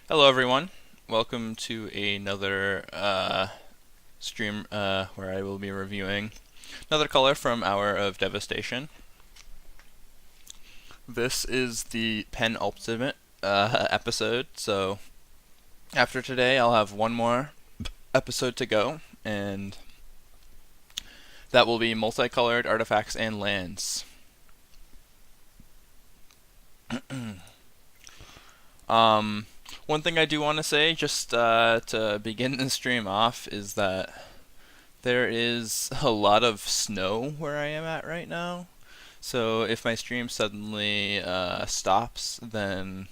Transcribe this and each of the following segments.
Hello, everyone. Welcome to another stream where I will be reviewing another color from Hour of Devastation. This is the penultimate episode, so after today, I'll have one more episode to go, and that will be multicolored artifacts and lands. One thing I do want to say, just to begin the stream off, is that there is a lot of snow where I am at right now. So if my stream suddenly stops, then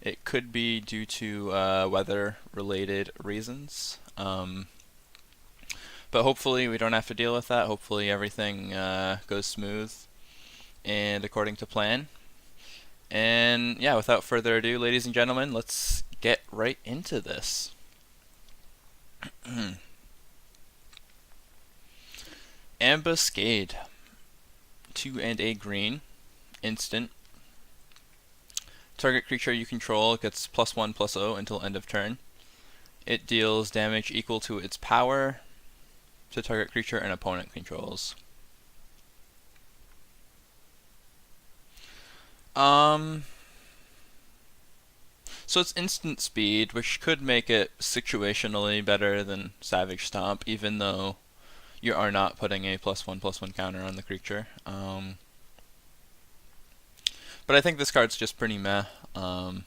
it could be due to weather-related reasons. But hopefully we don't have to deal with that. Hopefully everything goes smooth and according to plan. And yeah, without further ado, ladies and gentlemen, let's get right into this. Ambuscade. 2 and a green. Instant. Target creature you control gets +1/+0 until end of turn. It deals damage equal to its power to target creature an opponent controls. So it's instant speed, which could make it situationally better than Savage Stomp, even though you are not putting a +1/+1 counter on the creature. But I think this card's just pretty meh. I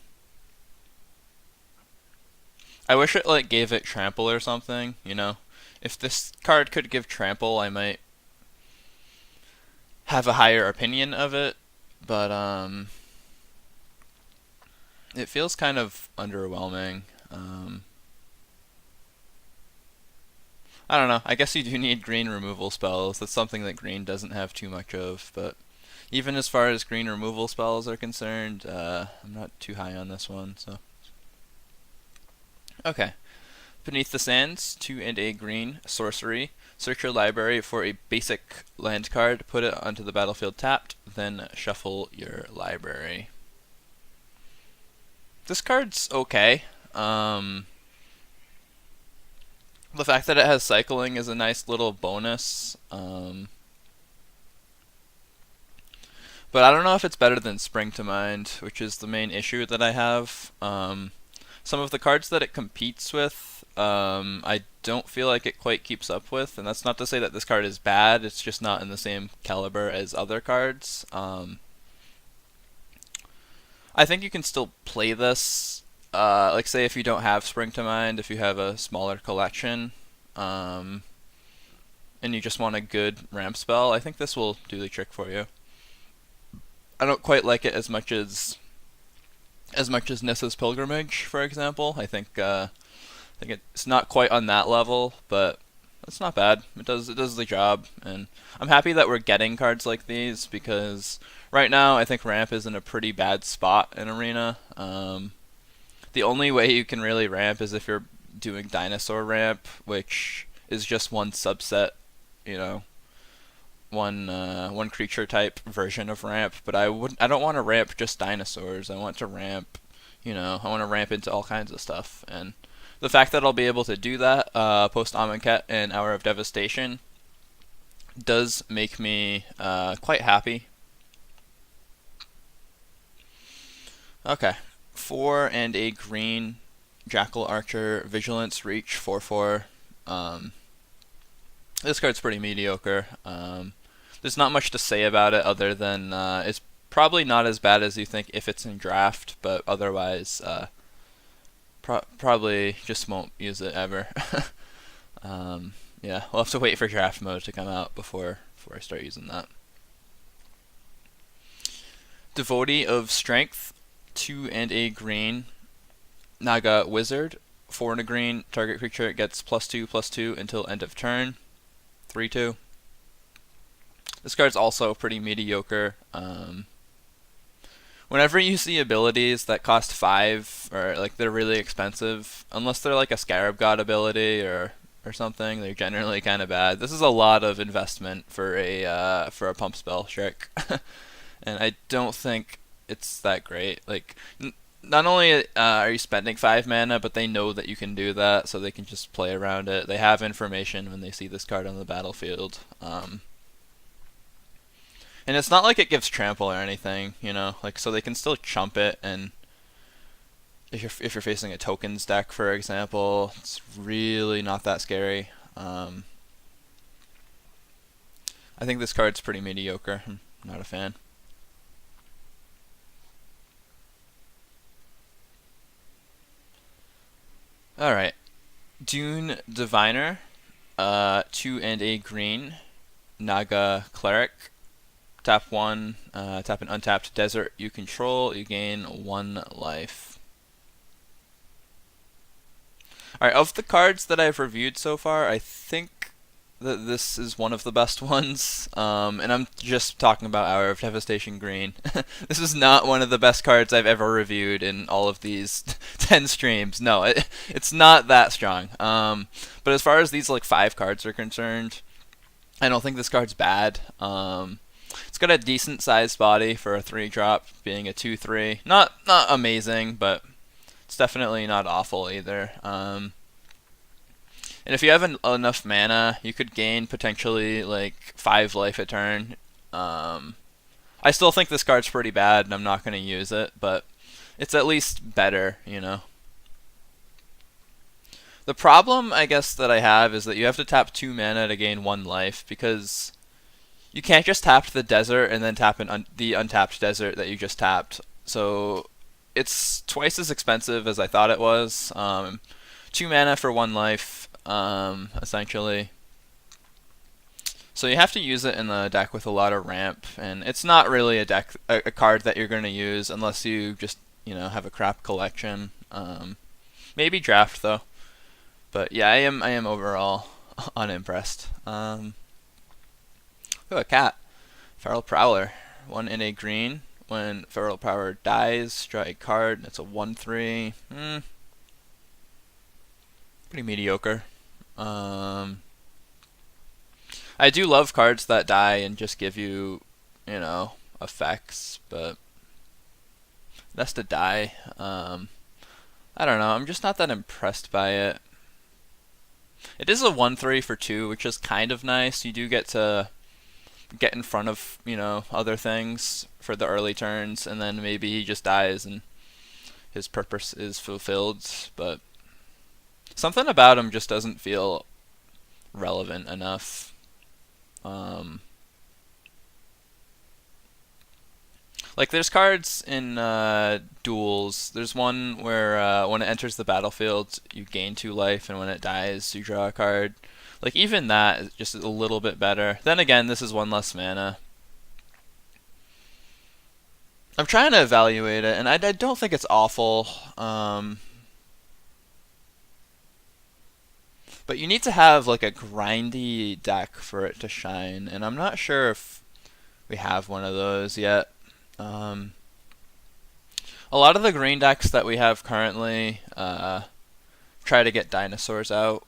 wish it like gave it trample or something, you know? If this card could give trample, I might have a higher opinion of it, but it feels kind of underwhelming. I don't know. I guess you do need green removal spells. That's something that green doesn't have too much of, but even as far as green removal spells are concerned, I'm not too high on this one, so. Okay. Beneath the Sands, 2 and a green, sorcery. Search your library for a basic land card, put it onto the battlefield tapped, then shuffle your library. This card's okay. The fact that it has cycling is a nice little bonus. But I don't know if it's better than Spring to Mind, which is the main issue that I have. Some of the cards that it competes with, I don't feel like it quite keeps up with, and that's not to say that this card is bad, it's just not in the same caliber as other cards. I think you can still play this, like say if you don't have Spring to Mind, if you have a smaller collection, and you just want a good ramp spell, I think this will do the trick for you. I don't quite like it as much as Nissa's Pilgrimage, for example. I think it's not quite on that level, but it's not bad. It does the job, and I'm happy that we're getting cards like these because right now I think ramp is in a pretty bad spot in Arena. The only way you can really ramp is if you're doing dinosaur ramp, which is just one subset, you know, one creature type version of ramp. But I don't want to ramp just dinosaurs. I want to ramp, I want to ramp into all kinds of stuff. And the fact that I'll be able to do that post Amonkhet and Hour of Devastation does make me quite happy. Okay, 4 and a green, Jackal Archer, Vigilance, Reach, 4/4. This card's pretty mediocre. There's not much to say about it other than it's probably not as bad as you think if it's in draft, but otherwise probably just won't use it ever. Yeah, we'll have to wait for draft mode to come out before I start using that. Devotee of Strength, 2 and a green, Naga Wizard, 4 and a green, target creature gets +2/+2 until end of turn, 3/2. This card's also pretty mediocre. Whenever you see abilities that cost 5, or like they're really expensive, unless they're like a Scarab God ability or something, they're generally kind of bad. This is a lot of investment for a pump spell trick, and I don't think it's that great. Like not only are you spending 5 mana, but they know that you can do that, so they can just play around it. They have information when they see this card on the battlefield. And it's not like it gives trample or anything, like so they can still chump it, and if you're facing a tokens deck, for example, it's really not that scary. I think this card's pretty mediocre. I'm not a fan. Alright. Dune Diviner. 2 and a green. Naga Cleric. Tap 1. Tap an untapped desert you control. You gain 1 life. Alright, of the cards that I've reviewed so far, I think that this is one of the best ones. And I'm just talking about Hour of Devastation Green. This is not one of the best cards I've ever reviewed in all of these 10 streams. No, it's not that strong. But as far as these like 5 cards are concerned, I don't think this card's bad. It's got a decent sized body for a 3-drop, being a 2/3. Not amazing, but it's definitely not awful either. And if you have enough mana, you could gain potentially like 5 life a turn. I still think this card's pretty bad, and I'm not going to use it, but it's at least better. The problem, I guess, that I have is that you have to tap 2 mana to gain 1 life, because you can't just tap the desert and then tap the untapped desert that you just tapped. So it's twice as expensive as I thought it was. 2 mana for 1 life, essentially. So you have to use it in the deck with a lot of ramp, and it's not really a card that you're going to use unless you just have a crap collection. Maybe draft though, but yeah, I am overall unimpressed. Oh, a cat, Feral Prowler, 1 in a green. When Feral Prowler dies, draw a card. It's a 1/3. Pretty mediocre. I do love cards that die and just give you, effects, but that's to die. I don't know. I'm just not that impressed by it. It is a 1/3 for 2, which is kind of nice. You do get to get in front of, other things for the early turns, and then maybe he just dies and his purpose is fulfilled, but something about him just doesn't feel relevant enough. Like there's cards in duels. There's one where when it enters the battlefield, you gain 2 life, and when it dies, you draw a card. Like even that is just a little bit better. Then again, this is 1 less mana. I'm trying to evaluate it, and I don't think it's awful. But you need to have like a grindy deck for it to shine, and I'm not sure if we have one of those yet. A lot of the green decks that we have currently try to get dinosaurs out.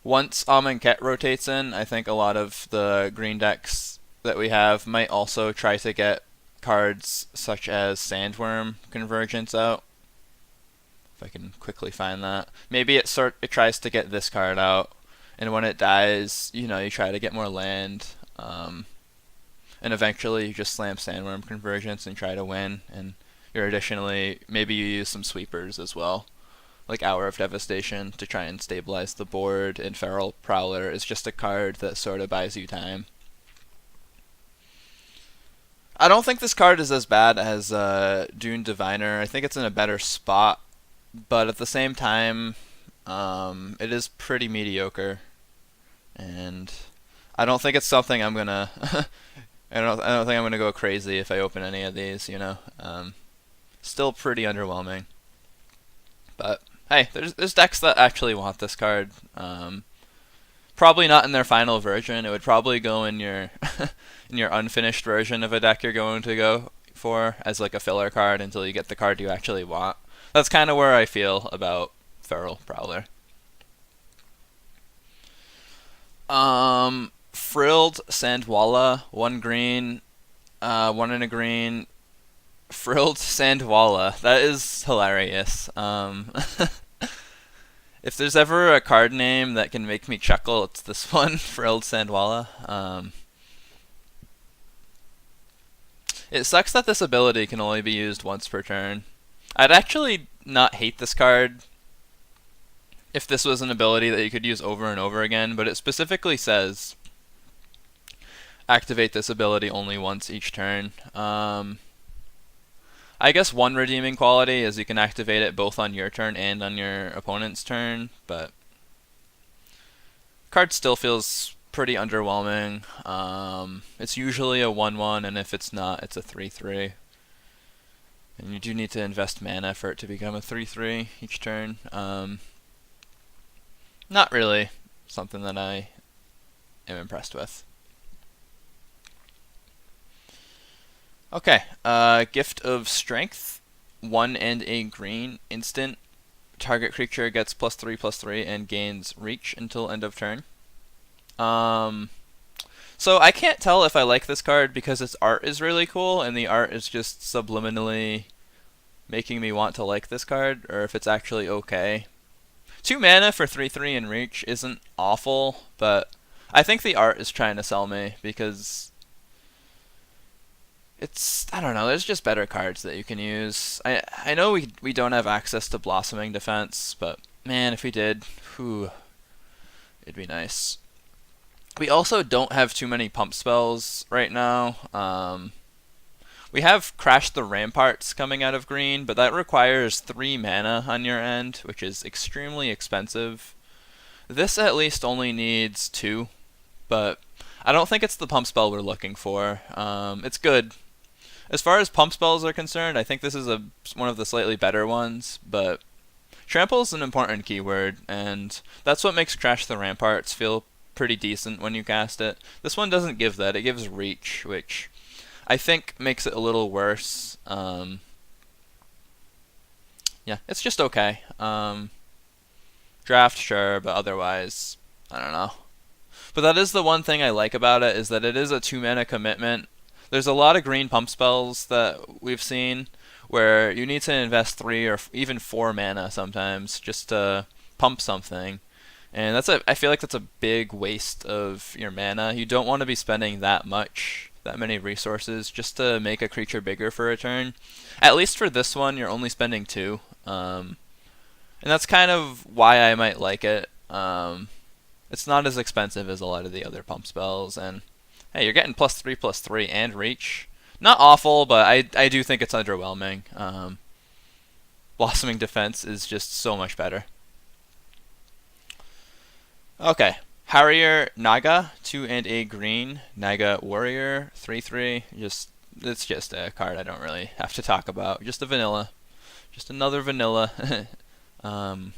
Once Amonkhet rotates in, I think a lot of the green decks that we have might also try to get cards such as Sandworm Convergence out. If I can quickly find that. Maybe it tries to get this card out, and when it dies, you try to get more land, and eventually you just slam Sandworm Convergence and try to win, and maybe you use some sweepers as well, like Hour of Devastation, to try and stabilize the board, and Feral Prowler is just a card that sort of buys you time. I don't think this card is as bad as Dune Diviner. I think it's in a better spot, but at the same time, it is pretty mediocre, and I don't think it's something I'm gonna. I don't think I'm gonna go crazy if I open any of these. Still pretty underwhelming. But hey, there's decks that actually want this card. Probably not in their final version. It would probably go in your in your unfinished version of a deck you're going to go for as like a filler card until you get the card you actually want. That's kind of where I feel about Feral Prowler. Frilled Sandwalla, 1 green, One in a green. Frilled Sandwalla. That is hilarious. If there's ever a card name that can make me chuckle, it's this one, Frilled Sandwalla. It sucks that this ability can only be used once per turn. I'd actually not hate this card if this was an ability that you could use over and over again, but it specifically says activate this ability only once each turn. I guess one redeeming quality is you can activate it both on your turn and on your opponent's turn, but card still feels pretty underwhelming. It's usually a 1/1, and if it's not, it's a 3/3. And you do need to invest mana for it to become a 3/3 each turn. Not really something that I am impressed with. Okay, Gift of Strength, 1 and a green, instant. Target creature gets +3/+3 and gains reach until end of turn. So I can't tell if I like this card because its art is really cool and the art is just subliminally making me want to like this card, or if it's actually okay. 2 mana for 3/3 and reach isn't awful, but I think the art is trying to sell me because I don't know, there's just better cards that you can use. I know we don't have access to Blossoming Defense, but man, if we did, whew, it'd be nice. We also don't have too many pump spells right now. We have Crash the Ramparts coming out of green, but that requires 3 mana on your end, which is extremely expensive. This at least only needs 2, but I don't think it's the pump spell we're looking for. It's good. As far as pump spells are concerned, I think this is one of the slightly better ones, but Trample is an important keyword, and that's what makes Crash the Ramparts feel pretty decent when you cast it. This one doesn't give that, it gives Reach, which I think makes it a little worse. Yeah, it's just okay. Draft, sure, but otherwise, I don't know. But that is the one thing I like about it, is that it is a 2 mana commitment. There's a lot of green pump spells that we've seen where you need to invest 3 or even 4 mana sometimes just to pump something. And I feel like that's a big waste of your mana. You don't want to be spending that many resources just to make a creature bigger for a turn. At least for this one, you're only spending 2. And that's kind of why I might like it. It's not as expensive as a lot of the other pump spells, and hey, you're getting +3/+3 and reach. Not awful, but I do think it's underwhelming. Blossoming Defense is just so much better. Okay, Harrier Naga, 2 and a green. Naga Warrior, 3/3. It's just a card I don't really have to talk about. Just a vanilla. Just another vanilla. So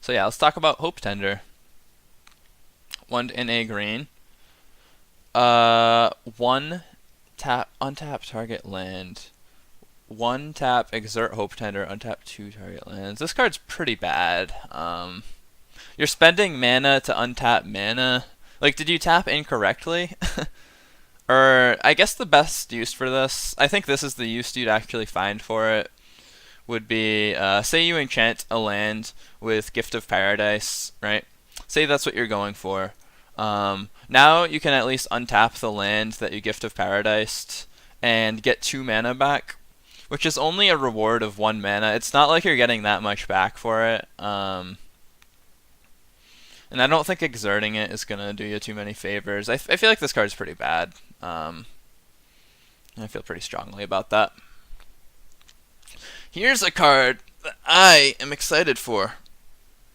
yeah, let's talk about Hope Tender. 1 and a green. 1 tap, untap target land. 1 tap, exert Hope Tender, untap 2 target lands. This card's pretty bad. You're spending mana to untap mana. Like, did you tap incorrectly? Or, I guess the best use for this, I think this is the use you'd actually find for it, would be, say you enchant a land with Gift of Paradise, right? Say that's what you're going for. Now you can at least untap the land that you Gift of Paradised and get 2 mana back, which is only a reward of 1 mana. It's not like you're getting that much back for it. And I don't think exerting it is going to do you too many favors. I feel like this card's pretty bad. I feel pretty strongly about that. Here's a card that I am excited for.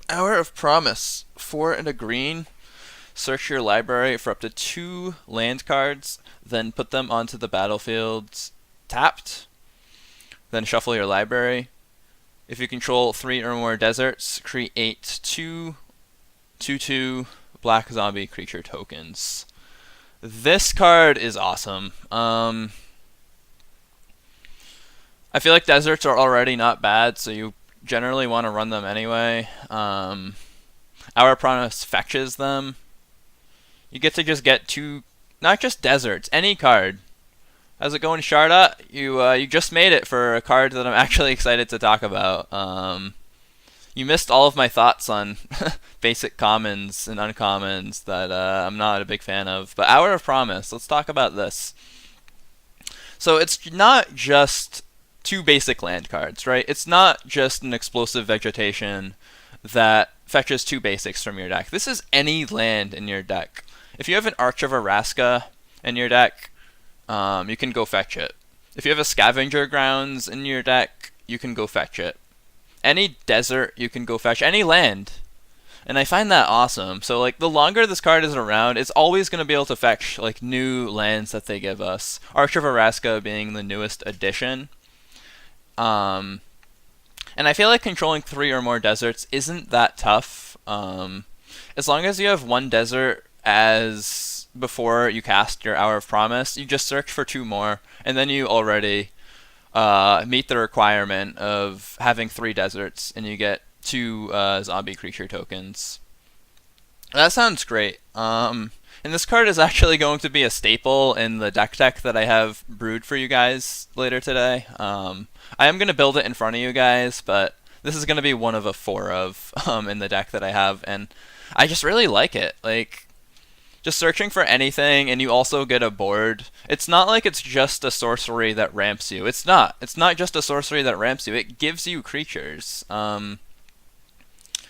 Hour of Promise, 4 and a green. Search your library for up to 2 land cards, then put them onto the battlefield tapped. Then shuffle your library. If you control 3 or more deserts, create 2/2 black zombie creature tokens. This card is awesome. I feel like deserts are already not bad, so you generally want to run them anyway. Our Promise fetches them. You get to just get 2, not just deserts, any card How's it going, Sharda? You just made it for a card that I'm actually excited to talk about. You missed all of my thoughts on basic commons and uncommons that I'm not a big fan of. But Hour of Promise, let's talk about this. So it's not just two basic land cards, right? It's not just an explosive vegetation that fetches two basics from your deck. This is any land in your deck. If you have an Arch of Araska in your deck, you can go fetch it. If you have a Scavenger Grounds in your deck, you can go fetch it. Any desert, you can go fetch. Any land. And I find that awesome. So like the longer this card is around, it's always going to be able to fetch like new lands that they give us. Arch of Araska being the newest addition. And I feel like controlling 3 or more deserts isn't that tough. As long as you have one desert as before you cast your Hour of Promise, you just search for 2 more, and then you already meet the requirement of having 3 deserts, and you get 2 zombie creature tokens. That sounds great. And this card is actually going to be a staple in the deck that I have brewed for you guys later today. I am going to build it in front of you guys, but this is going to be one of a 4 of in the deck that I have, and I just really like it. Like, just searching for anything, and you also get a board. It's not like it's just a sorcery that ramps you. It's not. It's not just a sorcery that ramps you. It gives you creatures,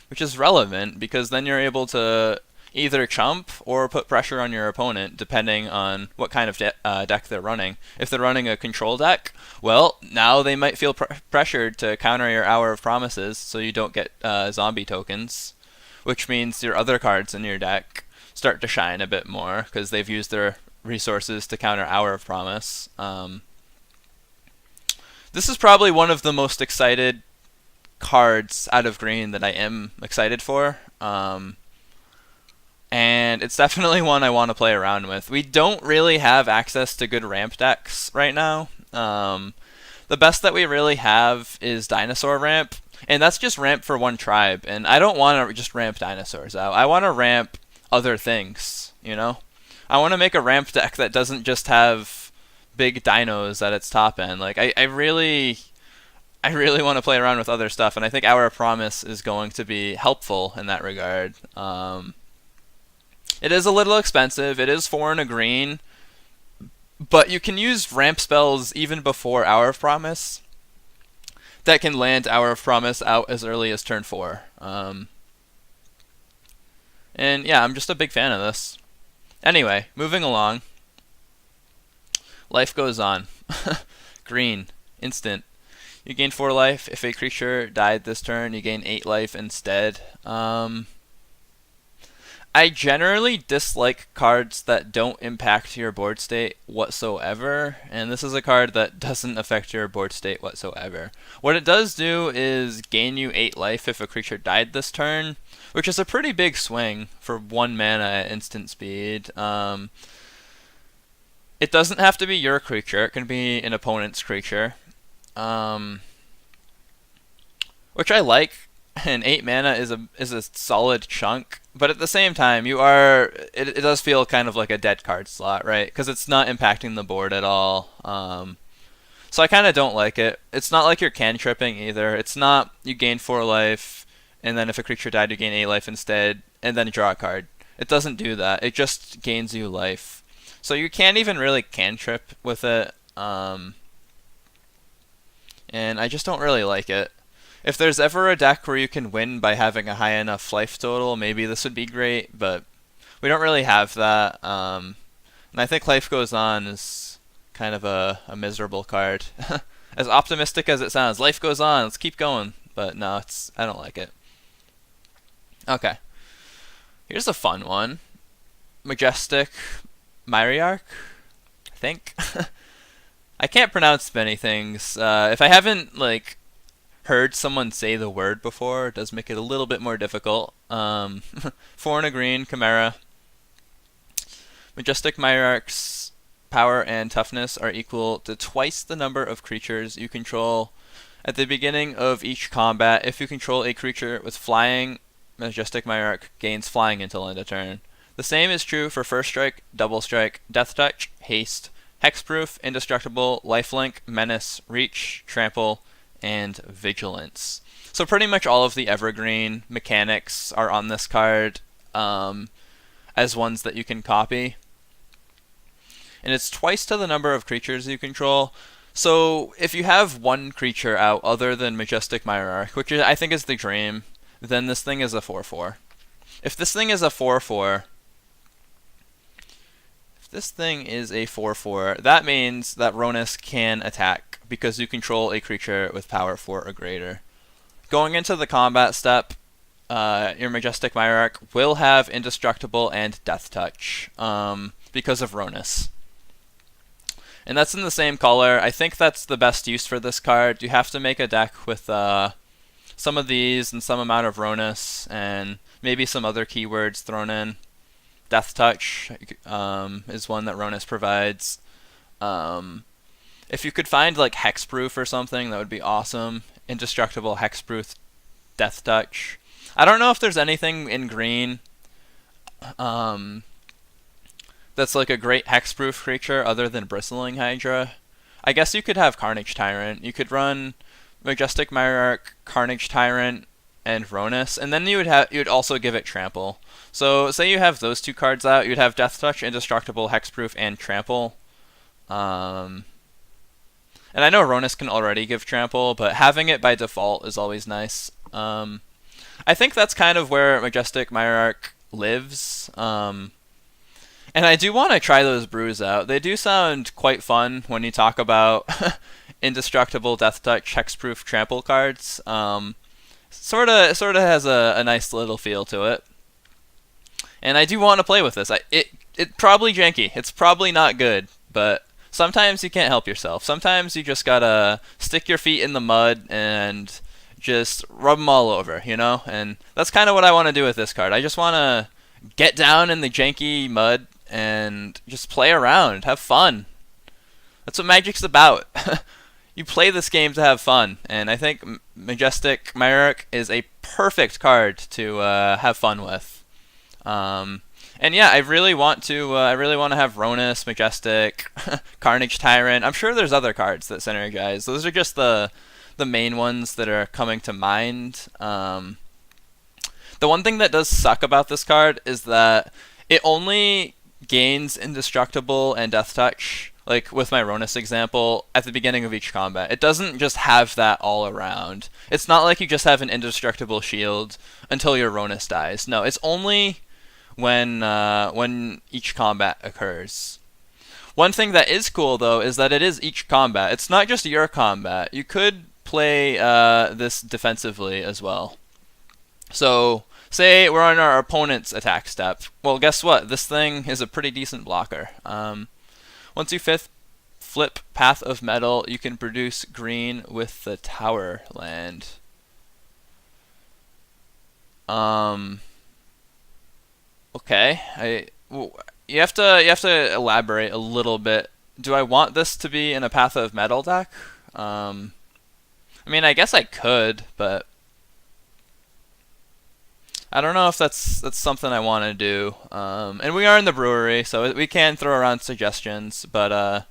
which is relevant because then you're able to either chump or put pressure on your opponent, depending on what kind of deck they're running. If they're running a control deck, well, now they might feel pressured to counter your Hour of Promises, so you don't get zombie tokens, which means your other cards in your deck start to shine a bit more because they've used their resources to counter Hour of Promise. This is probably one of the most excited cards out of green that I am excited for. And it's definitely one I want to play around with. We don't really have access to good ramp decks right now. The best that we really have is Dinosaur Ramp, and that's just ramp for one tribe, and I don't want to just ramp dinosaurs out. I want to ramp other things, you know? I want to make a ramp deck that doesn't just have big dinos at its top end. Like, I really want to play around with other stuff, and I think Hour of Promise is going to be helpful in that regard. It is a little expensive. It is 4 and a green, but you can use ramp spells even before Hour of Promise that can land Hour of Promise out as early as turn 4. And yeah, I'm just a big fan of this. Anyway, moving along. Life Goes On. Green. Instant. You gain 4 life. If a creature died this turn, you gain 8 life instead. I generally dislike cards that don't impact your board state whatsoever, and this is a card that doesn't affect your board state whatsoever. What it does do is gain you 8 life if a creature died this turn, which is a pretty big swing for 1 mana at instant speed. It doesn't have to be your creature, it can be an opponent's creature, which I like. And 8 mana is a solid chunk, but at the same time, it does feel kind of like a dead card slot, right? Because it's not impacting the board at all. So I kind of don't like it. It's not like you're cantripping either. It's not you gain 4 life, and then if a creature died, you gain 8 life instead, and then draw a card. It doesn't do that. It just gains you life. So you can't even really cantrip with it, and I just don't really like it. If there's ever a deck where you can win by having a high enough life total, maybe this would be great, but we don't really have that. And I think Life Goes On is kind of a miserable card. As optimistic as it sounds, life goes on, let's keep going. But no, I don't like it. Okay. Here's a fun one. Majestic Myriarch, I think. I can't pronounce many things. If I haven't, heard someone say the word before, it does make it a little bit more difficult. 4 and a green, Chimera. Majestic Myriarch's power and toughness are equal to twice the number of creatures you control at the beginning of each combat. If you control a creature with flying, Majestic Myriarch gains flying until end of turn. The same is true for First Strike, Double Strike, Death Touch, Haste, hexproof, indestructible, lifelink, menace, reach, trample, and vigilance. So pretty much all of the evergreen mechanics are on this card as ones that you can copy. And it's twice to the number of creatures you control. So if you have one creature out other than Majestic Hierarch, which I think is the dream, then this thing is a 4/4. If this thing is a 4/4, that means that Ronus can attack because you control a creature with power 4 or greater. Going into the combat step, your Majestic Hierarch will have Indestructible and Death Touch because of Ronus. And that's in the same color. I think that's the best use for this card. You have to make a deck with some of these and some amount of Ronus and maybe some other keywords thrown in. Death Touch is one that Ronus provides. If you could find like Hexproof or something, that would be awesome. Indestructible, Hexproof, Death Touch. I don't know if there's anything in green that's like a great hexproof creature other than Bristling Hydra. I guess you could have Carnage Tyrant. You could run Majestic Hierarch, Carnage Tyrant, and Ronus, and then you would also give it Trample. So say you have those two cards out, you'd have Death Touch, Indestructible, Hexproof, and Trample. And I know Ronus can already give Trample, but having it by default is always nice. I think that's kind of where Majestic Hierarch lives. And I do want to try those brews out. They do sound quite fun when you talk about Indestructible, Death Touch, Hexproof, Trample cards. Sort of has a nice little feel to it. And I do want to play with this. It's probably janky. It's probably not good, but sometimes you can't help yourself. Sometimes you just gotta stick your feet in the mud and just rub them all over, you know? And that's kind of what I want to do with this card. I just want to get down in the janky mud and just play around, have fun. That's what Magic's about. You play this game to have fun, and I think Majestic Hierarch is a perfect card to have fun with. And yeah, I really want to have Ronus, Majestic, Carnage Tyrant. I'm sure there's other cards that synergize. Those are just the main ones that are coming to mind. The one thing that does suck about this card is that it only gains Indestructible and Death Touch, like with my Ronus example, at the beginning of each combat. It doesn't just have that all around. It's not like you just have an Indestructible shield until your Ronus dies. No, it's only when each combat occurs. One thing that is cool, though, is that it is each combat. It's not just your combat. You could play this defensively as well. So, say we're on our opponent's attack step. Well, guess what? This thing is a pretty decent blocker. Once you flip Path of Metal, you can produce green with the Tower land. Okay. You have to elaborate a little bit. Do I want this to be in a Path of Metal deck? I mean, I guess I could, but I don't know if that's something I want to do. And we are in the brewery, so we can throw around suggestions, but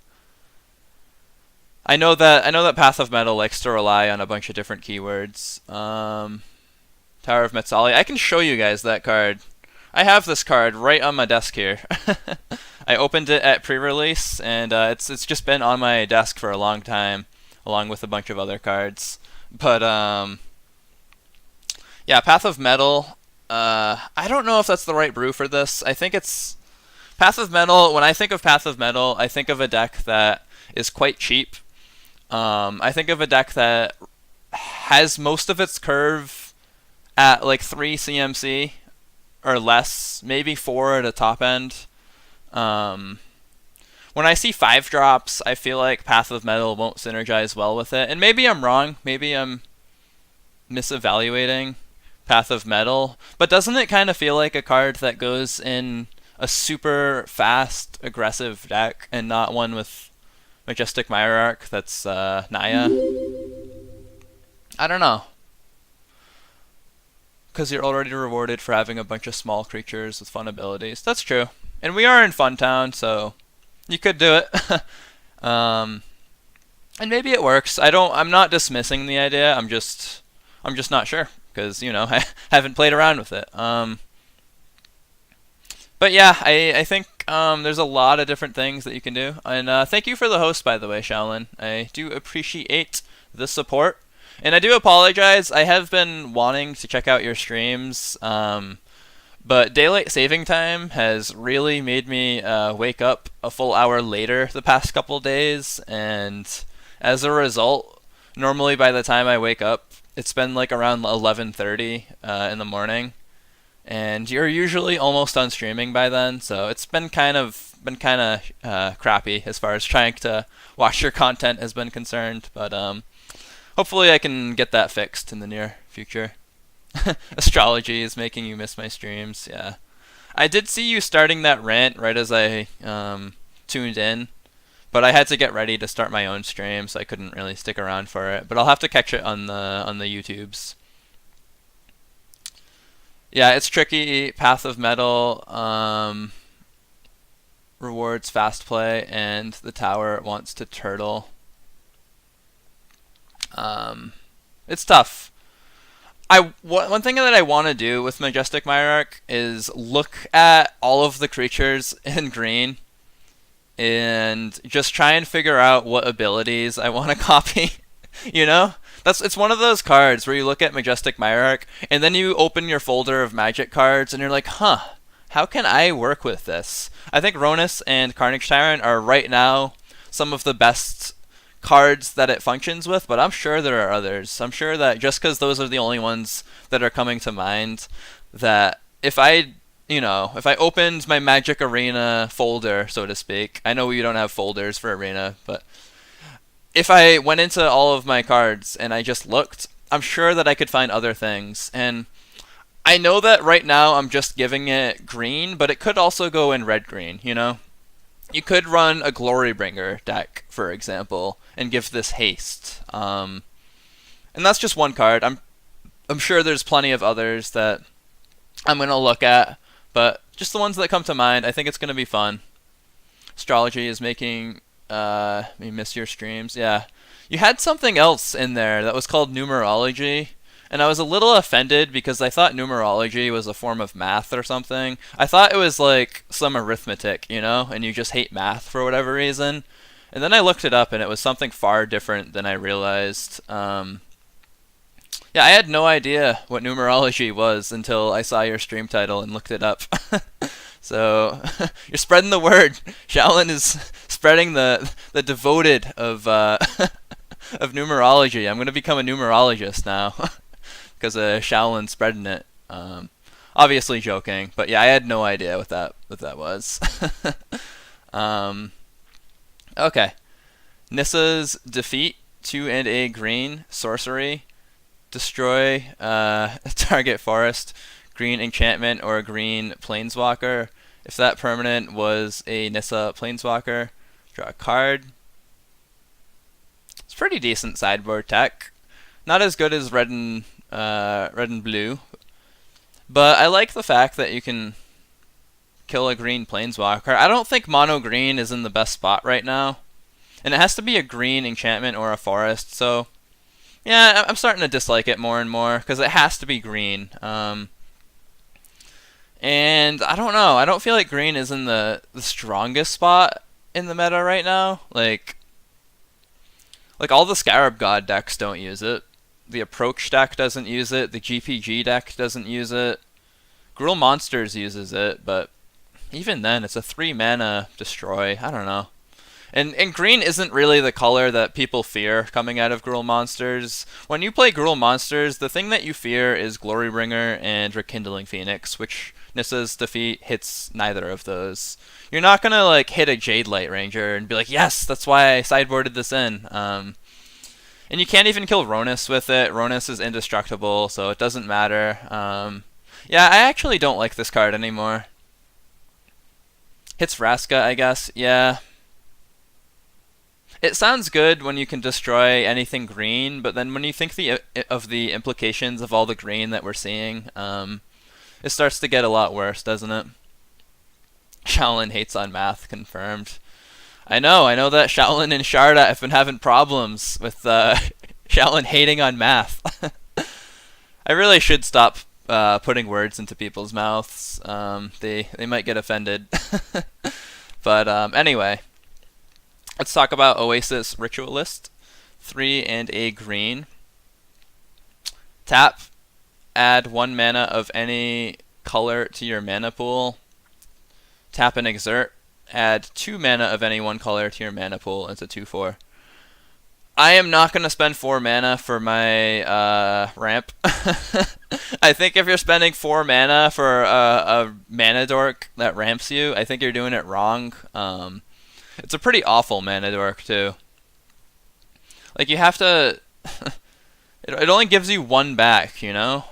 I know that Path of Metal likes to rely on a bunch of different keywords. Tower of Metzali. I can show you guys that card. I have this card right on my desk here. I opened it at pre-release, and it's just been on my desk for a long time, along with a bunch of other cards. But yeah, Path of Metal. I don't know if that's the right brew for this. I think it's Path of Metal. When I think of Path of Metal, I think of a deck that is quite cheap. I think of a deck that has most of its curve at like 3 CMC or less, maybe 4 at a top end. When I see 5 drops, I feel like Path of Metal won't synergize well with it. And maybe I'm wrong. Maybe I'm misevaluating Path of Metal. But doesn't it kind of feel like a card that goes in a super fast, aggressive deck and not one with Majestic Hierarch that's Naya? I don't know. Because you're already rewarded for having a bunch of small creatures with fun abilities. That's true. And we are in Funtown, so You could do it. um, and maybe it works. I'm not dismissing the idea. I'm just not sure because I haven't played around with it. But yeah, I think there's a lot of different things that you can do. And thank you for the host, by the way, Shaolin. I do appreciate the support. And I do apologize. I have been wanting to check out your streams, but daylight saving time has really made me wake up a full hour later the past couple days. And as a result, normally by the time I wake up, it's been like around 11:30 in the morning and you're usually almost done streaming by then, so it's been kind of crappy as far as trying to watch your content has been concerned. But hopefully I can get that fixed in the near future. Astrology is making you miss my streams. Yeah, I did see you starting that rant right as I tuned in, but I had to get ready to start my own stream, so I couldn't really stick around for it. But I'll have to catch it on the YouTubes. Yeah, it's tricky. Path of Metal rewards fast play, and the tower wants to turtle. It's tough. One thing that I want to do with Majestic Myarch is look at all of the creatures in green and just try and figure out what abilities I want to copy. you know? It's one of those cards where you look at Majestic Myarch and then you open your folder of magic cards and you're like, huh, how can I work with this? I think Ronus and Carnage Tyrant are right now some of the best cards that it functions with, but I'm sure there are others. I'm sure that just because those are the only ones that are coming to mind, that if I opened my Magic Arena folder, so to speak, I know you don't have folders for Arena, but if I went into all of my cards and I just looked, I'm sure that I could find other things. And I know that right now I'm just giving it green, but it could also go in red-green, you know? You could run a Glorybringer deck, for example, and give this haste. And that's just one card. I'm sure there's plenty of others that I'm going to look at, but just the ones that come to mind, I think it's going to be fun. Astrology is making me miss your streams. Yeah. You had something else in there that was called numerology, and I was a little offended because I thought numerology was a form of math or something. I thought it was like some arithmetic, and you just hate math for whatever reason. And then I looked it up and it was something far different than I realized. Yeah, I had no idea what numerology was until I saw your stream title and looked it up. So you're spreading the word. Shaolin is spreading the devoted of of numerology. I'm gonna become a numerologist now because Shaolin's spreading it. Obviously joking, but yeah, I had no idea what that was. Okay, Nissa's defeat 2 and a green sorcery. Destroy target forest, green enchantment, or a green planeswalker. If that permanent was a Nissa planeswalker, draw a card. It's pretty decent sideboard tech. Not as good as red and blue, but I like the fact that you can kill a green planeswalker. I don't think mono green is in the best spot right now, and it has to be a green enchantment or a forest. So yeah, I'm starting to dislike it more and more because it has to be green. And I don't know. I don't feel like green is in the strongest spot in the meta right now. Like all the Scarab God decks don't use it. The Approach deck doesn't use it. The GPG deck doesn't use it. Gruul Monsters uses it, but even then, it's a 3-mana destroy. I don't know. And green isn't really the color that people fear coming out of Gruul Monsters. When you play Gruul Monsters, the thing that you fear is Glorybringer and Rekindling Phoenix, which Nissa's defeat hits neither of those. You're not gonna hit a Jade Light Ranger and be like, yes, that's why I sideboarded this in. And you can't even kill Ronus with it. Ronus is indestructible, so it doesn't matter. Yeah, I actually don't like this card anymore. Hits Vraska, I guess. Yeah. It sounds good when you can destroy anything green, but then when you think of the implications of all the green that we're seeing, it starts to get a lot worse, doesn't it? Shaolin hates on math, confirmed. I know that Shaolin and Sharda have been having problems with Shaolin hating on math. I really should stop putting words into people's mouths. They might get offended. But anyway, let's talk about Oasis Ritualist. 3 and a green. Tap, add 1 mana of any color to your mana pool. Tap and exert, add 2 mana of any one color to your mana pool. It's a 2/4. I am not going to spend 4 mana for my ramp. I think if you're spending 4 mana for a mana dork that ramps you, I think you're doing it wrong. It's a pretty awful mana dork too. Like you have to, it only gives you 1 back, you know?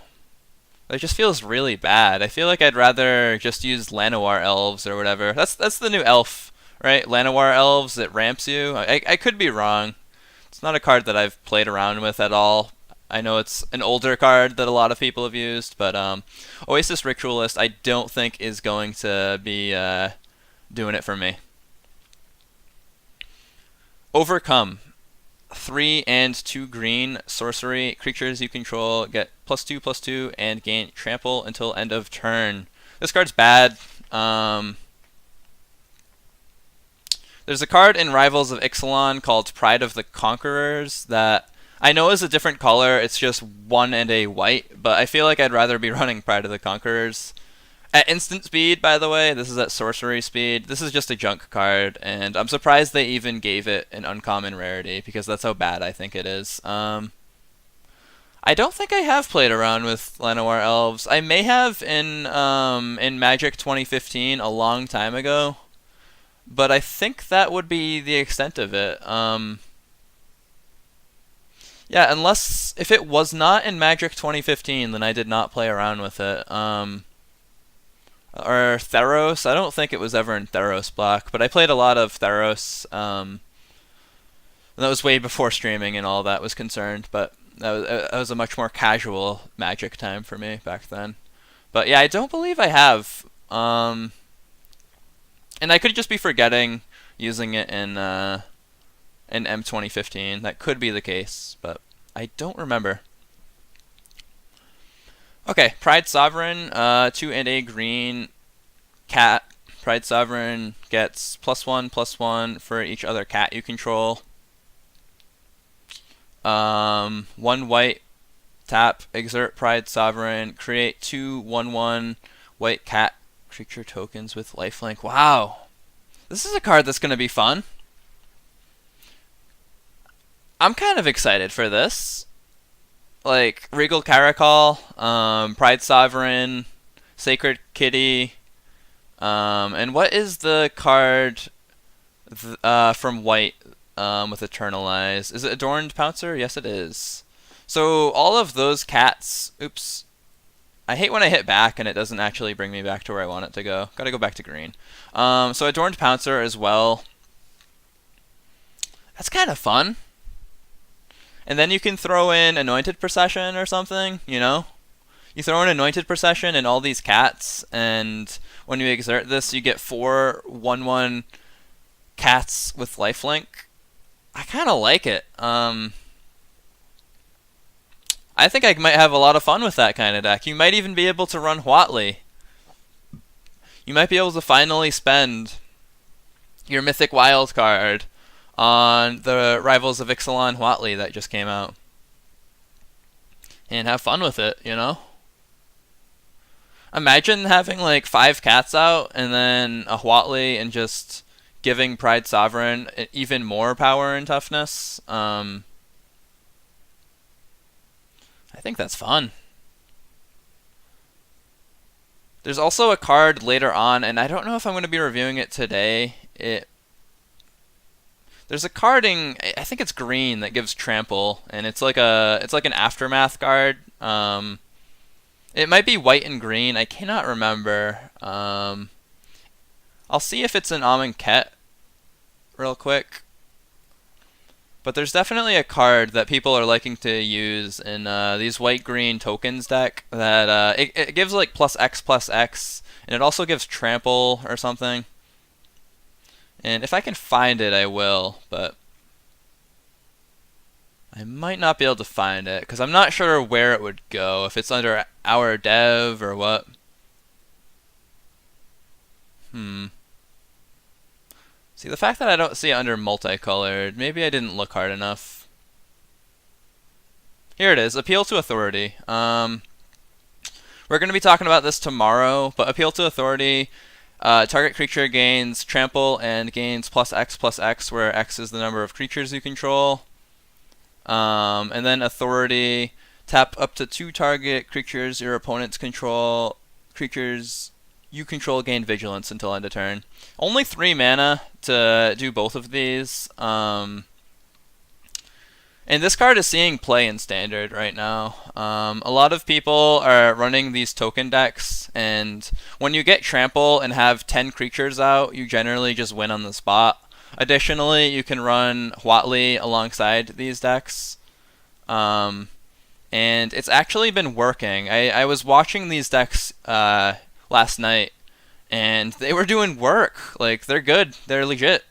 It just feels really bad. I feel like I'd rather just use Llanowar Elves or whatever. That's the new elf, right? Llanowar Elves, it ramps you. I could be wrong. It's not a card that I've played around with at all. I know it's an older card that a lot of people have used, but Oasis Ritualist I don't think is going to be doing it for me. Overcome. 3 and 2 green sorcery. Creatures you control get +2/+2 and gain trample until end of turn. This card's bad. There's a card in Rivals of Ixalan called Pride of the Conquerors that I know is a different color. It's just 1 and a white, but I feel like I'd rather be running Pride of the Conquerors. At instant speed, by the way, this is at sorcery speed. This is just a junk card, and I'm surprised they even gave it an uncommon rarity because that's how bad I think it is. I don't think I have played around with Llanowar Elves. I may have in Magic 2015 a long time ago, but I think that would be the extent of it. Yeah, unless if it was not in Magic 2015, then I did not play around with it. Or Theros. I don't think it was ever in Theros block, but I played a lot of Theros. And that was way before streaming and all that was concerned, but that was a much more casual Magic time for me back then. But yeah, I don't believe I have. And I could just be forgetting using it in M 2015. That could be the case, but I don't remember. Okay, Pride Sovereign, 2 and a green cat. Pride Sovereign gets +1/+1 for each other cat you control. 1 white, tap, exert Pride Sovereign, create 2 1/1 white cat creature tokens with lifelink. Wow! This is a card that's going to be fun. I'm kind of excited for this. Like Regal Caracol, Pride Sovereign, Sacred Kitty, and what is the card from White with Eternalize? Is it Adorned Pouncer? Yes, it is. So all of those cats. Oops. I hate when I hit back and it doesn't actually bring me back to where I want it to go. Gotta go back to green. So Adorned Pouncer as well. That's kind of fun. And then you can throw in Anointed Procession or something, you know? You throw in Anointed Procession and all these cats, and when you exert this, you get 4 1/1 cats with lifelink. I kind of like it. I think I might have a lot of fun with that kind of deck. You might even be able to run Huatli. You might be able to finally spend your Mythic Wild card on the Rivals of Ixalan Huatli that just came out. And have fun with it, you know? Imagine having like 5 cats out and then a Huatli and just giving Pride Sovereign even more power and toughness. I think that's fun. There's also a card later on, and I don't know if I'm going to be reviewing it today. There's a carding, I think it's green, that gives trample, and it's like an aftermath card. It might be white and green. I cannot remember. I'll see if it's an Amonkhet real quick. But there's definitely a card that people are liking to use in these white-green tokens deck that it gives like +X+X, and it also gives trample or something. And if I can find it, I will, but I might not be able to find it because I'm not sure where it would go, if it's under our dev or what. See, the fact that I don't see it under multicolored, maybe I didn't look hard enough. Here it is, Appeal to Authority. We're going to be talking about this tomorrow, but Appeal to Authority, target creature gains trample and gains +X, where X is the number of creatures you control. And then Authority, tap up to 2 target creatures your opponents control. Creatures you control gain Vigilance until end of turn. Only 3 mana to do both of these. And this card is seeing play in Standard right now. A lot of people are running these token decks, and when you get Trample and have 10 creatures out, you generally just win on the spot. Additionally, you can run Huatli alongside these decks. And it's actually been working. I was watching these decks last night, and they were doing work. Like, they're good. They're legit.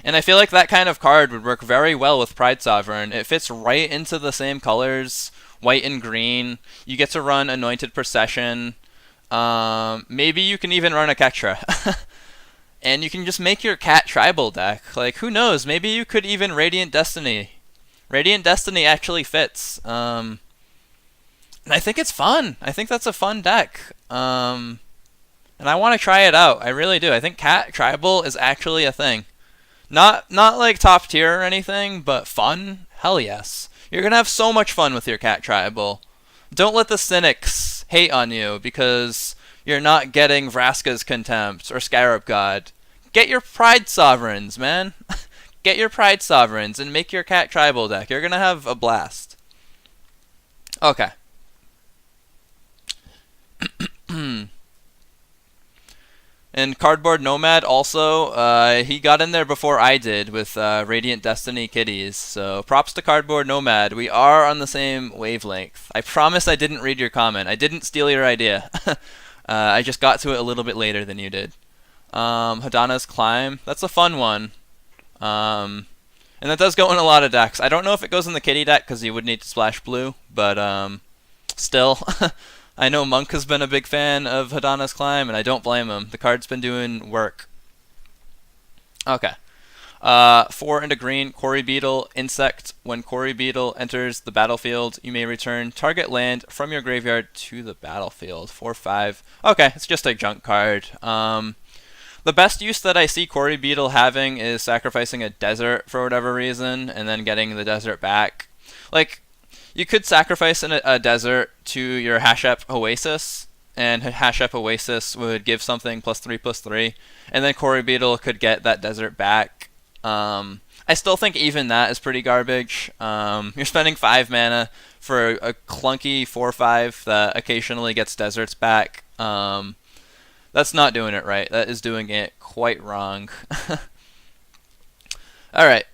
And I feel like that kind of card would work very well with Pride Sovereign. It fits right into the same colors, white and green. You get to run Anointed Procession. Maybe you can even run a Ketra. And you can just make your cat tribal deck. Like, who knows? Maybe you could even Radiant Destiny. Radiant Destiny actually fits. And I think it's fun. I think that's a fun deck. And I want to try it out. I really do. I think cat tribal is actually a thing. Not like top tier or anything, but fun? Hell yes. You're gonna have so much fun with your cat tribal. Don't let the cynics hate on you because you're not getting Vraska's Contempt or Scarab God. Get your Pride Sovereigns, man. Get your Pride Sovereigns and make your cat tribal deck. You're gonna have a blast. Okay. And Cardboard Nomad also, he got in there before I did with Radiant Destiny Kitties. So props to Cardboard Nomad. We are on the same wavelength. I promise I didn't read your comment. I didn't steal your idea. I just got to it a little bit later than you did. Hadana's Climb. That's a fun one. And that does go in a lot of decks. I don't know if it goes in the kitty deck because you would need to splash blue, but still. I know Monk has been a big fan of Hadana's Climb, and I don't blame him. The card's been doing work. Okay. 4 into green, Quarry Beetle, Insect. When Quarry Beetle enters the battlefield, you may return target land from your graveyard to the battlefield. 4/5. Okay, it's just a junk card. The best use that I see Quarry Beetle having is sacrificing a desert for whatever reason, and then getting the desert back. Like, you could sacrifice a desert to your Hashep Oasis, and Hashep Oasis would give something +3/+3, and then Quarry Beetle could get that desert back. I still think even that is pretty garbage. You're spending 5 mana for a clunky 4/5 that occasionally gets deserts back. That's not doing it right. That is doing it quite wrong. Alright,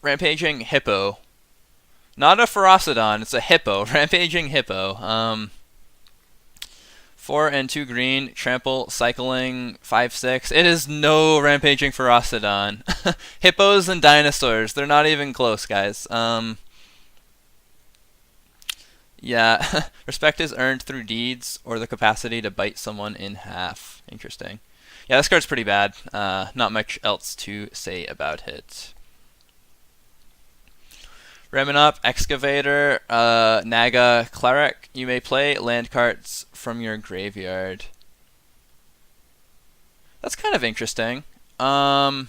Rampaging Hippo. Not a Ferocidon, it's a Hippo. Rampaging Hippo. 4 and 2 green, trample, cycling, 5/6. It is no Rampaging Ferocidon. Hippos and dinosaurs, they're not even close, guys. Yeah, respect is earned through deeds or the capacity to bite someone in half. Interesting. Yeah, this card's pretty bad. Not much else to say about it. Reminop, Excavator, Naga, Cleric. You may play land cards from your graveyard. That's kind of interesting. So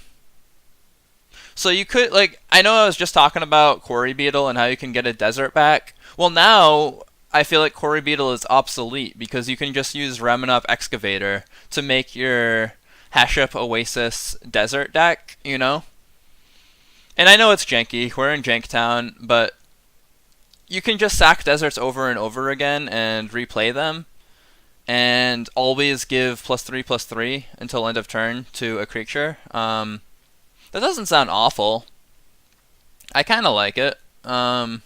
you could, like, I know I was just talking about Quarry Beetle and how you can get a desert back. Well, now I feel like Quarry Beetle is obsolete because you can just use Reminop Excavator to make your Hashep Oasis desert deck, you know? And I know it's janky, we're in Janktown, but you can just sack deserts over and over again and replay them, and always give +3/+3 until end of turn to a creature. That doesn't sound awful. I kind of like it. I'm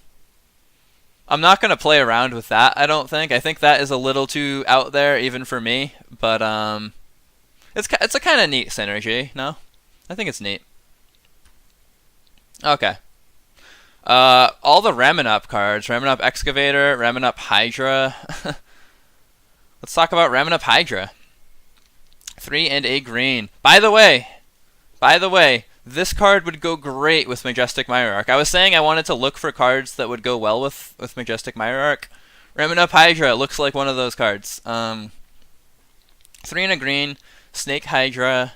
not going to play around with that, I don't think. I think that is a little too out there, even for me, but It's a kind of neat synergy. No, I think it's neat. Okay. All the Ramen Up cards: Ramen Up Excavator, Ramen Up Hydra. Let's talk about Ramen Up Hydra. 3 and a green. By the way, this card would go great with Majestic Mirarch. I was saying I wanted to look for cards that would go well with Majestic Mirarch. Ramen Up Hydra looks like one of those cards. 3 and a green, Snake Hydra,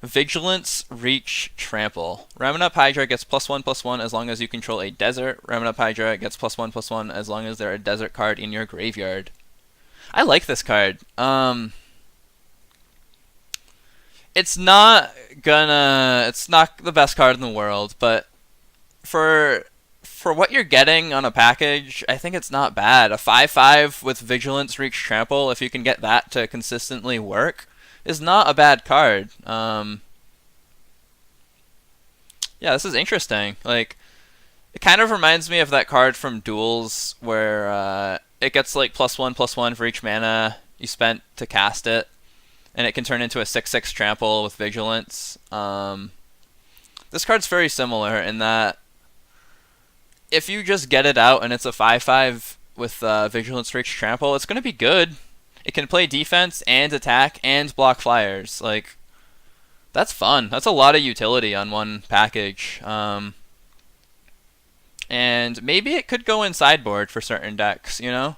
Vigilance, Reach, Trample. Ramen Up Hydra gets +1/+1 as long as you control a desert. Ramen Up Hydra gets +1/+1 as long as there's a desert card in your graveyard. I like this card. It's not the best card in the world, but for what you're getting on a package, I think it's not bad. A 5/5 with Vigilance, Reach, Trample, if you can get that to consistently work, is not a bad card. Yeah, this is interesting. Like, it kind of reminds me of that card from Duels where it gets like +1/+1 for each mana you spent to cast it, and it can turn into a 6/6 trample with Vigilance. This card's very similar in that if you just get it out and it's a 5/5 with Vigilance, Reach, Trample, it's going to be good. It can play defense and attack and block flyers. Like, that's fun. That's a lot of utility on one package. And maybe it could go in sideboard for certain decks, you know?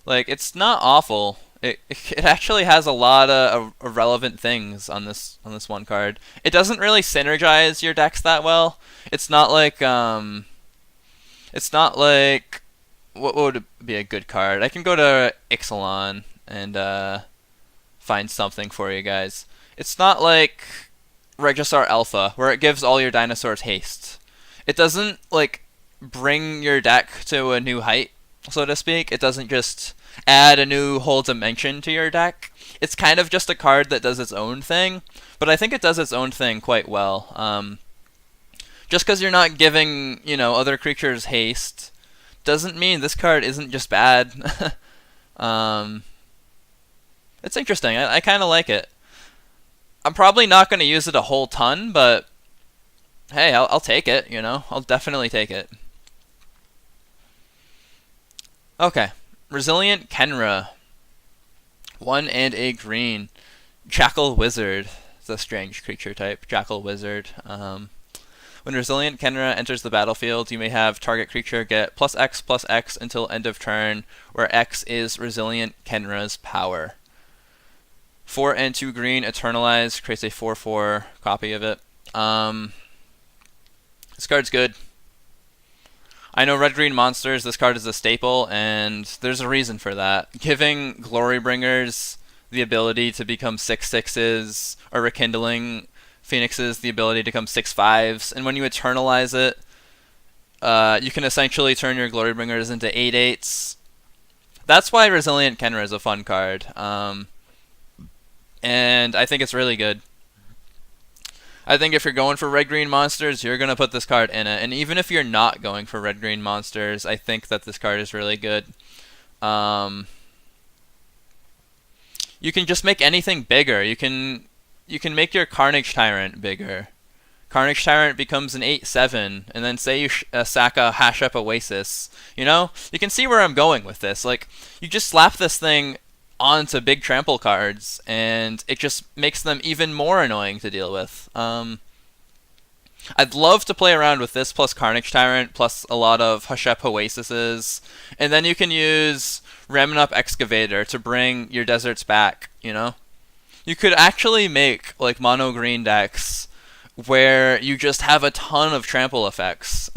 Like, it's not awful. It actually has a lot of relevant things on this one card. It doesn't really synergize your decks that well. It's not like what would be a good card? I can go to Ixalan and find something for you guys. It's not like Regisaur Alpha where it gives all your dinosaurs haste. It doesn't like bring your deck to a new height, so to speak. It doesn't just add a new whole dimension to your deck. It's kind of just a card that does its own thing, but I think it does its own thing quite well. Just because you're not giving, other creatures haste doesn't mean this card isn't just bad. It's interesting. I kind of like it. I'm probably not going to use it a whole ton, but hey, I'll take it, I'll definitely take it. Okay. Resilient Kenra. 1 and a green. Jackal Wizard. It's a strange creature type. Jackal Wizard. When Resilient Kenra enters the battlefield, you may have target creature get +X/+X until end of turn, where X is Resilient Kenra's power. 4 and 2 green. Eternalize. Creates a 4/4 copy of it. This card's good. I know red-green monsters, this card is a staple, and there's a reason for that. Giving Glorybringers the ability to become 6/6s, or Rekindling Phoenixes the ability to become 6/5s, and when you eternalize it, you can essentially turn your Glorybringers into 8/8s. That's why Resilient Kenra is a fun card, and I think it's really good. I think if you're going for red-green monsters, you're going to put this card in it. And even if you're not going for red-green monsters, I think that this card is really good. You can just make anything bigger. You can make your Carnage Tyrant bigger. Carnage Tyrant becomes an 8/7, and then say you sack a Hash Up Oasis. You can see where I'm going with this. Like, you just slap this thing onto big trample cards, and it just makes them even more annoying to deal with. I'd love to play around with this plus Carnage Tyrant plus a lot of Hashep Oasises, and then you can use Ramen Up Excavator to bring your deserts back, You could actually make like mono green decks where you just have a ton of trample effects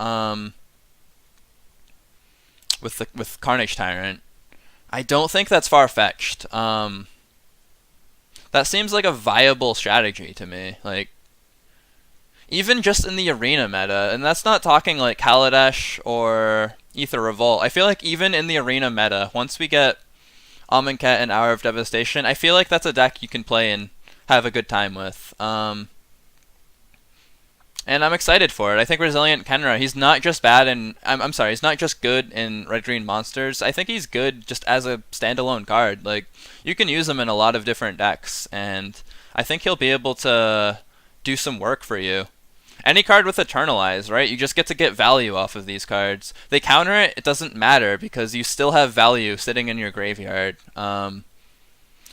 with Carnage Tyrant. I don't think that's far-fetched. That seems like a viable strategy to me. Like, even just in the arena meta, and that's not talking like Kaladesh or Aether Revolt. I feel like even in the arena meta, once we get Amonkhet and Hour of Devastation, I feel like that's a deck you can play and have a good time with. And and I'm excited for it. I think Resilient Kenra, he's not just bad in, I'm sorry, he's not just good in red-green monsters. I think he's good just as a standalone card. Like, you can use him in a lot of different decks, and I think he'll be able to do some work for you. Any card with Eternalize, right? You just get to get value off of these cards. They counter it, it doesn't matter, because you still have value sitting in your graveyard.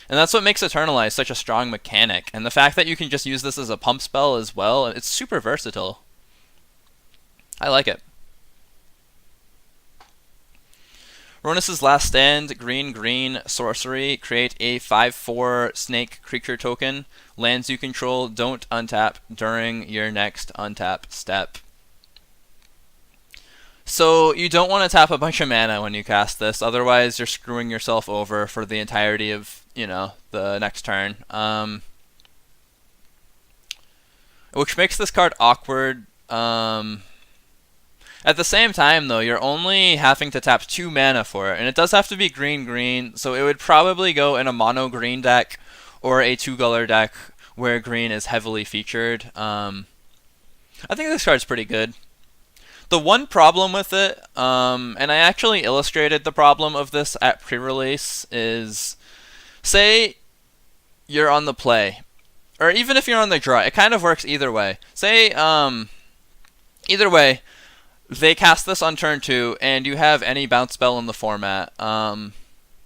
And that's what makes Eternalize such a strong mechanic. And the fact that you can just use this as a pump spell as well, it's super versatile. I like it. Ronus' Last Stand, green, green, sorcery. Create a 5/4 snake creature token. Lands you control don't untap during your next untap step. So you don't want to tap a bunch of mana when you cast this, otherwise you're screwing yourself over for the entirety of, you know, the next turn. Which makes this card awkward. At the same time, though, you're only having to tap 2 mana for it, and it does have to be green-green, so it would probably go in a mono-green deck or a 2-color deck where green is heavily featured. I think this card's pretty good. The one problem with it, and I actually illustrated the problem of this at pre-release, is say you're on the play, or even if you're on the draw, it kind of works either way. Say, either way, they cast this on turn 2, and you have any bounce spell in the format, and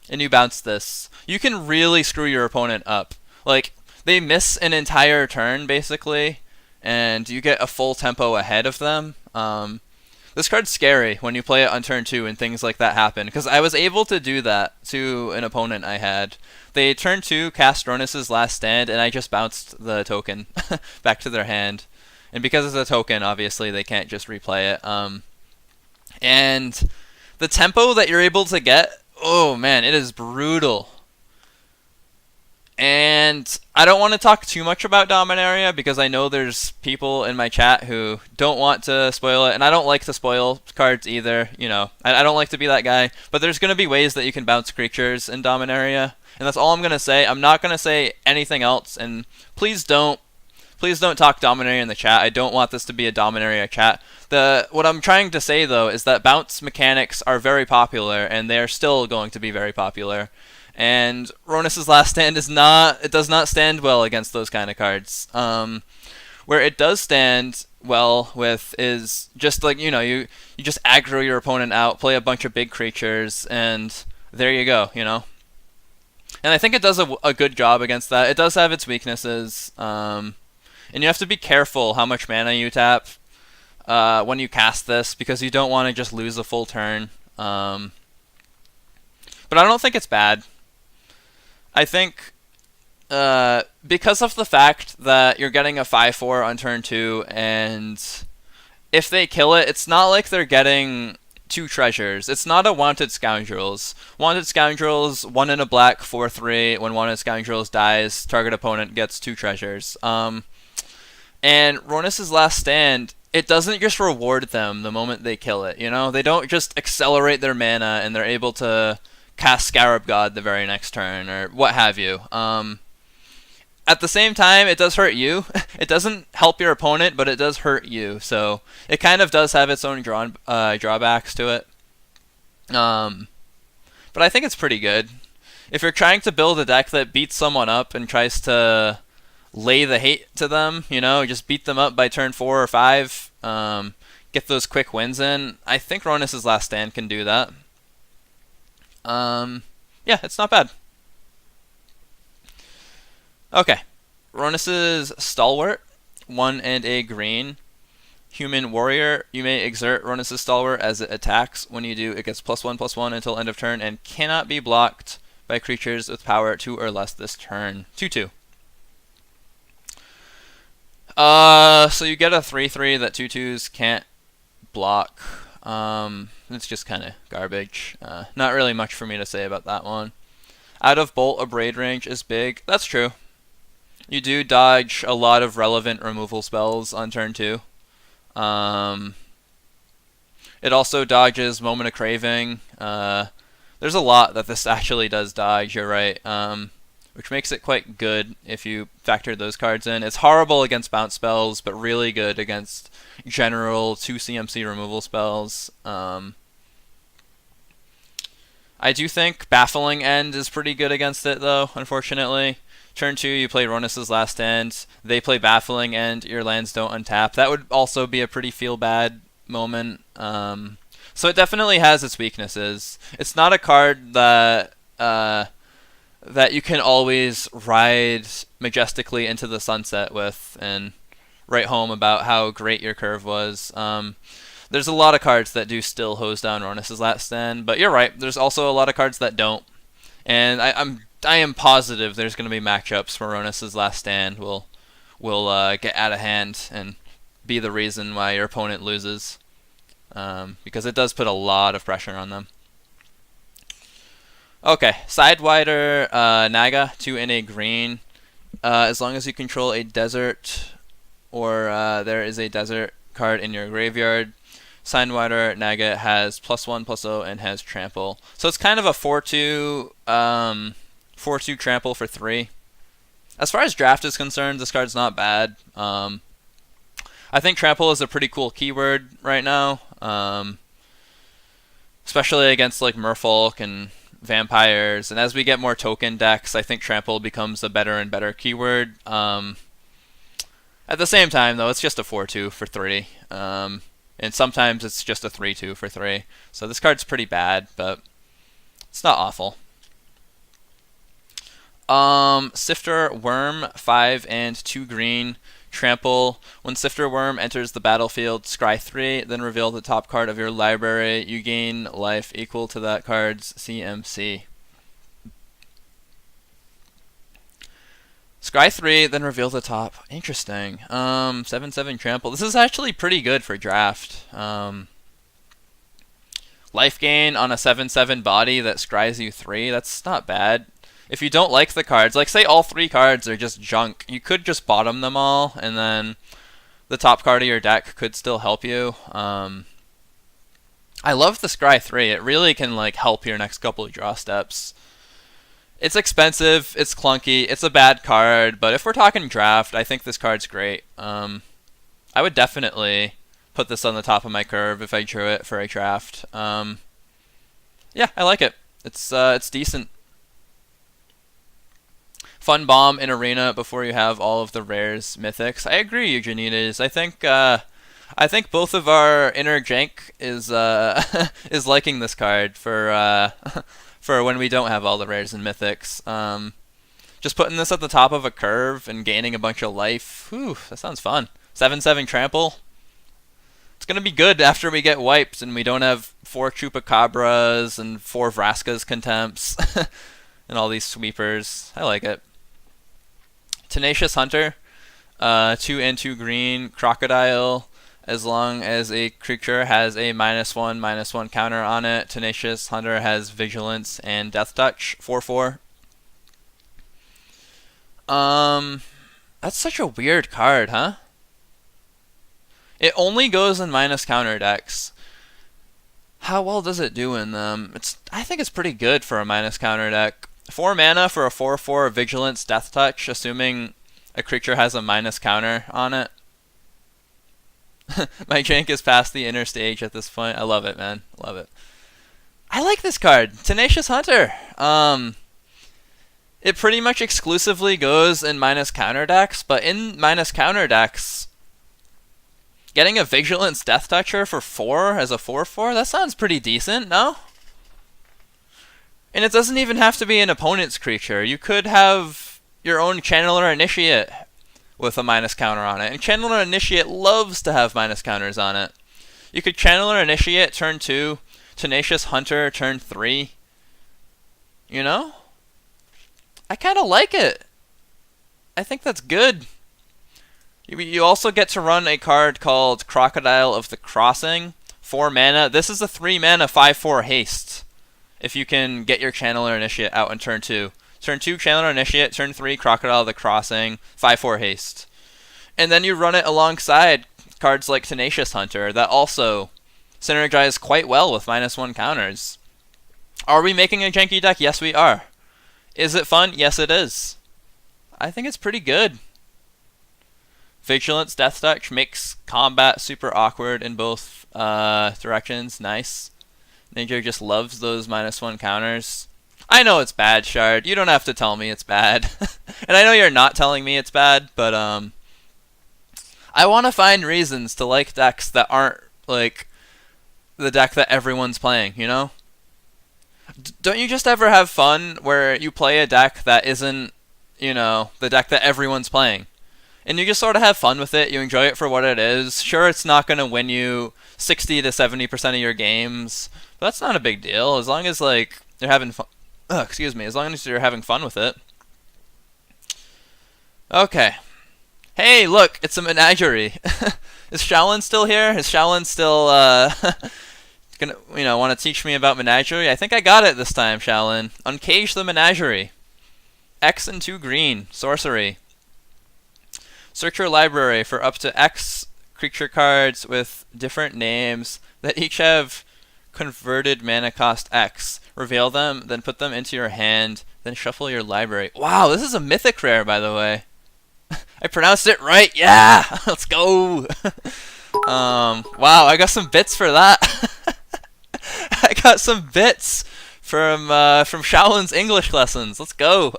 you bounce this. You can really screw your opponent up. Like, they miss an entire turn, basically, and you get a full tempo ahead of them. This card's scary when you play it on turn 2 and things like that happen, because I was able to do that to an opponent I had. They turn 2 cast Ronus' Last Stand, and I just bounced the token back to their hand. And because it's a token, obviously, they can't just replay it. And the tempo that you're able to get, oh man, it is brutal. And I don't want to talk too much about Dominaria, because I know there's people in my chat who don't want to spoil it, and I don't like to spoil cards either. You know, I don't like to be that guy. But there's going to be ways that you can bounce creatures in Dominaria, and that's all I'm going to say. I'm not going to say anything else, and please don't talk Dominaria in the chat. I don't want this to be a Dominaria chat. What I'm trying to say, though, is that bounce mechanics are very popular, and they are still going to be very popular. And Ronus' Last Stand does not stand well against those kind of cards. Where it does stand well with is just like, you know, you just aggro your opponent out, play a bunch of big creatures, and there you go, you know. And I think it does a good job against that. It does have its weaknesses. And you have to be careful how much mana you tap when you cast this, because you don't want to just lose a full turn. But I don't think it's bad. I think because of the fact that you're getting a 5/4 on turn 2, and if they kill it, it's not like they're getting 2 treasures. It's not a Wanted Scoundrels. Wanted Scoundrels, 1 in a black, 4/3. When Wanted Scoundrels dies, target opponent gets 2 treasures. And Ronus' Last Stand, it doesn't just reward them the moment they kill it, you know? They don't just accelerate their mana and they're able to cast Scarab God the very next turn, or what have you. At the same time, it does hurt you. It doesn't help your opponent, but it does hurt you, so it kind of does have its own drawbacks to it. But I think it's pretty good. If you're trying to build a deck that beats someone up and tries to lay the hate to them, you know, just beat them up by turn 4 or 5, get those quick wins in, I think Ronus' Last Stand can do that. Yeah, it's not bad. Okay, Ronus' Stalwart, 1 and a green. Human Warrior, you may exert Ronus' Stalwart as it attacks. When you do, it gets +1/+1 until end of turn and cannot be blocked by creatures with power 2 or less this turn. 2/2. So you get a 3/3 that 2/2s can't block. It's just kind of garbage. Not really much for me to say about that one. Out of Bolt, Abrade range is big. That's true. You do dodge a lot of relevant removal spells on turn 2. It also dodges Moment of Craving. There's a lot that this actually does dodge, you're right. which makes it quite good if you factor those cards in. It's horrible against bounce spells, but really good against general 2 CMC removal spells. I do think Baffling End is pretty good against it, though, unfortunately. Turn 2, you play Ronus' Last Stand. They play Baffling End, your lands don't untap. That would also be a pretty feel-bad moment. So it definitely has its weaknesses. It's not a card that that you can always ride majestically into the sunset with and write home about how great your curve was. There's a lot of cards that do still hose down Ronus' Last Stand, but you're right. There's also a lot of cards that don't, and I am positive there's going to be matchups where Ronus' Last Stand will get out of hand and be the reason why your opponent loses, because it does put a lot of pressure on them. Okay, Sidewinder Naga, 2 in a green. As long as you control a desert or there is a desert card in your graveyard, Sidewinder Naga has +1/+0 and has trample. So it's kind of a 4/2 4/2 trample for 3. As far as draft is concerned, this card's not bad. I think trample is a pretty cool keyword right now, especially against like Merfolk and vampires. And as we get more token decks, I think trample becomes a better and better keyword. At the same time, though, it's just a 4/2 for 3. And sometimes it's just a 3/2 for 3. So this card's pretty bad, but it's not awful. Sifter Worm, 5 and 2 green. Trample. When Sifter Worm enters the battlefield, scry 3, then reveal the top card of your library. You gain life equal to that card's CMC. Scry 3, then reveal the top. Interesting. 7/7 trample. This is actually pretty good for draft. Life gain on a 7/7 body that scries you 3. That's not bad. If you don't like the cards, like say all 3 cards are just junk, you could just bottom them all, and then the top card of your deck could still help you. I love the Scry 3. It really can like help your next couple of draw steps. It's expensive, it's clunky, it's a bad card, but if we're talking draft, I think this card's great. I would definitely put this on the top of my curve if I drew it for a draft. Yeah, I like it. It's decent. Fun bomb in arena before you have all of the rares, mythics. I agree, Eugenides. I think both of our inner jank is is liking this card for for when we don't have all the rares and mythics. Just putting this at the top of a curve and gaining a bunch of life. Whew, that sounds fun. 7/7 trample. It's gonna be good after we get wiped and we don't have 4 Chupacabras and 4 Vraska's Contempts and all these sweepers. I like it. Tenacious Hunter, 2 and 2 green, Crocodile. As long as a creature has a -1/-1 counter on it, Tenacious Hunter has Vigilance and Death Touch, 4/4. That's such a weird card, huh? It only goes in minus counter decks. How well does it do in them? I think it's pretty good for a minus counter deck. 4 mana for a 4/4 Vigilance Death Touch, assuming a creature has a minus counter on it. My jank is past the inner stage at this point. I love it, man. Love it. I like this card. Tenacious Hunter. It pretty much exclusively goes in minus counter decks, but in minus counter decks, getting a Vigilance Death Toucher for 4 as a 4/4, that sounds pretty decent, no? And it doesn't even have to be an opponent's creature. You could have your own Channeler Initiate with a minus counter on it. And Channeler Initiate loves to have minus counters on it. You could Channeler Initiate turn 2, Tenacious Hunter turn 3. You know? I kind of like it. I think that's good. You also get to run a card called Crocodile of the Crossing. 4 mana. This is a 3 mana 5/4 haste. If you can get your Channeler Initiate out in turn 2. Turn 2, Channeler Initiate. Turn 3, Crocodile of the Crossing. 5/4 haste. And then you run it alongside cards like Tenacious Hunter that also synergize quite well with -1 counters. Are we making a janky deck? Yes, we are. Is it fun? Yes, it is. I think it's pretty good. Vigilance Death Touch makes combat super awkward in both directions. Nice. Ninja just loves those -1 counters. I know it's bad, Shard. You don't have to tell me it's bad. And I know you're not telling me it's bad, but I want to find reasons to like decks that aren't like the deck that everyone's playing, you know? Don't you just ever have fun where you play a deck that isn't, the deck that everyone's playing? And you just sort of have fun with it. You enjoy it for what it is. Sure, it's not going to win you 60 to 70% of your games, but that's not a big deal as long as like you're having fun. Excuse me. As long as you're having fun with it. Okay. Hey, look, it's a menagerie. Is Shaolin still here? Is Shaolin still gonna want to teach me about menagerie? I think I got it this time, Shaolin. Uncage the menagerie. X and 2 green sorcery. Search your library for up to X creature cards with different names that each have converted mana cost X. Reveal them, then put them into your hand, then shuffle your library. Wow, this is a mythic rare, by the way. I pronounced it right. Yeah, let's go. Wow, I got some bits for that. I got some bits from Shaolin's English lessons. Let's go.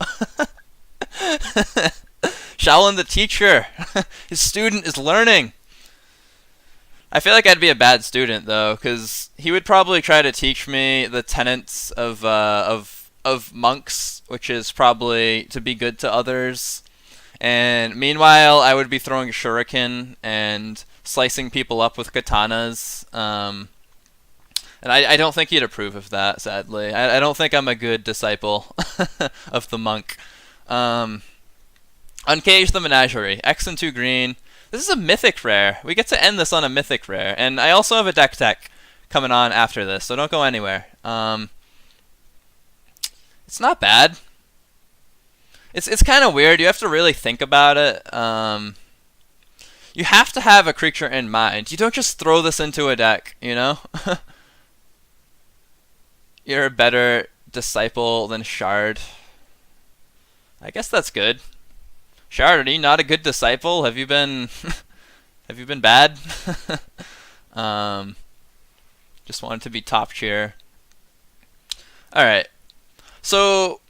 Shaolin the teacher. His student is learning. I feel like I'd be a bad student though, because he would probably try to teach me the tenets of monks, which is probably to be good to others. And meanwhile, I would be throwing a shuriken and slicing people up with katanas. And I don't think he'd approve of that, sadly. I don't think I'm a good disciple of the monk. Uncage the Menagerie. X and 2 green. This is a mythic rare. We get to end this on a mythic rare. And I also have a deck tech coming on after this, so don't go anywhere. It's not bad. It's kind of weird. You have to really think about it. You have to have a creature in mind. You don't just throw this into a deck, you know? You're a better disciple than Shard. I guess that's good. Shard, are you not a good disciple? Have you been have you been bad? Just wanted to be top tier. Alright. So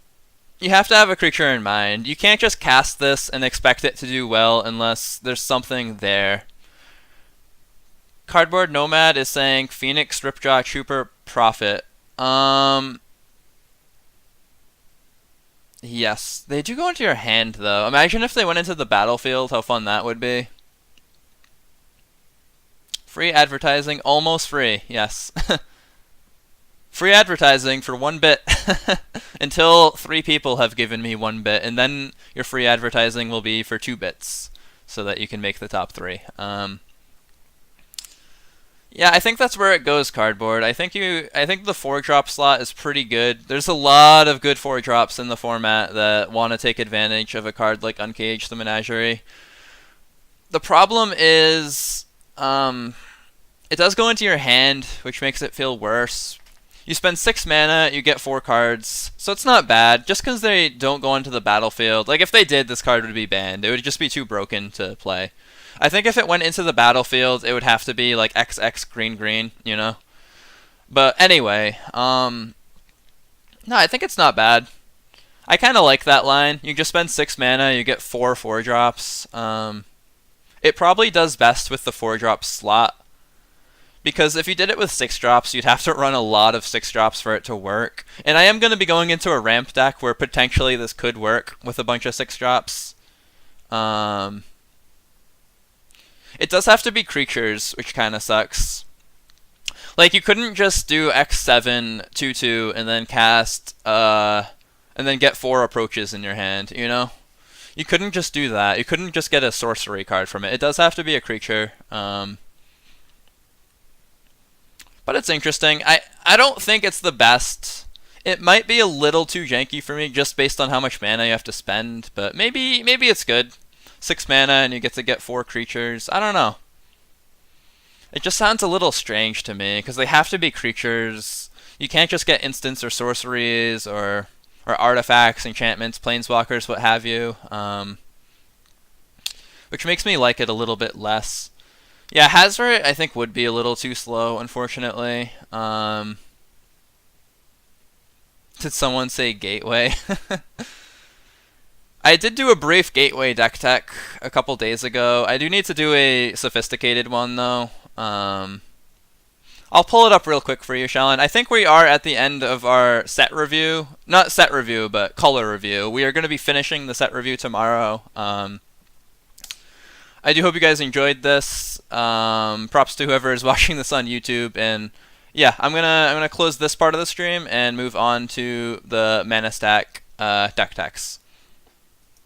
you have to have a creature in mind. You can't just cast this and expect it to do well unless there's something there. Cardboard Nomad is saying Phoenix, Ripjaw, Trooper, Prophet. Yes, they do go into your hand though. Imagine if they went into the battlefield, how fun that would be. Free advertising, almost free, yes. Free advertising for 1 bit until 3 people have given me 1 bit, and then your free advertising will be for 2 bits so that you can make the top 3. Yeah, I think that's where it goes, Cardboard. I think the 4-drop slot is pretty good. There's a lot of good 4-drops in the format that want to take advantage of a card like Uncage the Menagerie. The problem is it does go into your hand, which makes it feel worse. You spend 6 mana, you get 4 cards, so it's not bad. Just because they don't go into the battlefield, like if they did, this card would be banned. It would just be too broken to play. I think if it went into the battlefield, it would have to be like XX green green, you know? But anyway, no, I think it's not bad. I kind of like that line. You just spend 6 mana, you get 4 4-drops. It probably does best with the 4-drop slot. Because if you did it with 6-drops, you'd have to run a lot of 6-drops for it to work. And I am going to be going into a ramp deck where potentially this could work with a bunch of 6-drops. It does have to be creatures, which kind of sucks. Like, you couldn't just do X7, 2/2, and then cast, and then get 4 approaches in your hand, you know? You couldn't just do that. You couldn't just get a sorcery card from it. It does have to be a creature. But it's interesting. I don't think it's the best. It might be a little too janky for me just based on how much mana you have to spend, but maybe it's good. 6 mana and you get to get 4 creatures. I don't know. It just sounds a little strange to me because they have to be creatures. You can't just get instants or sorceries or or artifacts, enchantments, planeswalkers, what have you, which makes me like it a little bit less. Yeah, Hazard I think would be a little too slow, unfortunately. Did someone say Gateway? I did do a brief Gateway deck tech a couple days ago. I do need to do a sophisticated one, though. I'll pull it up real quick for you, Shalyn. I think we are at the end of our set review. Not set review, but color review. We are going to be finishing the set review tomorrow. I do hope you guys enjoyed this. Props to whoever is watching this on YouTube. And yeah, I'm gonna close this part of the stream and move on to the Mana Stack deck techs.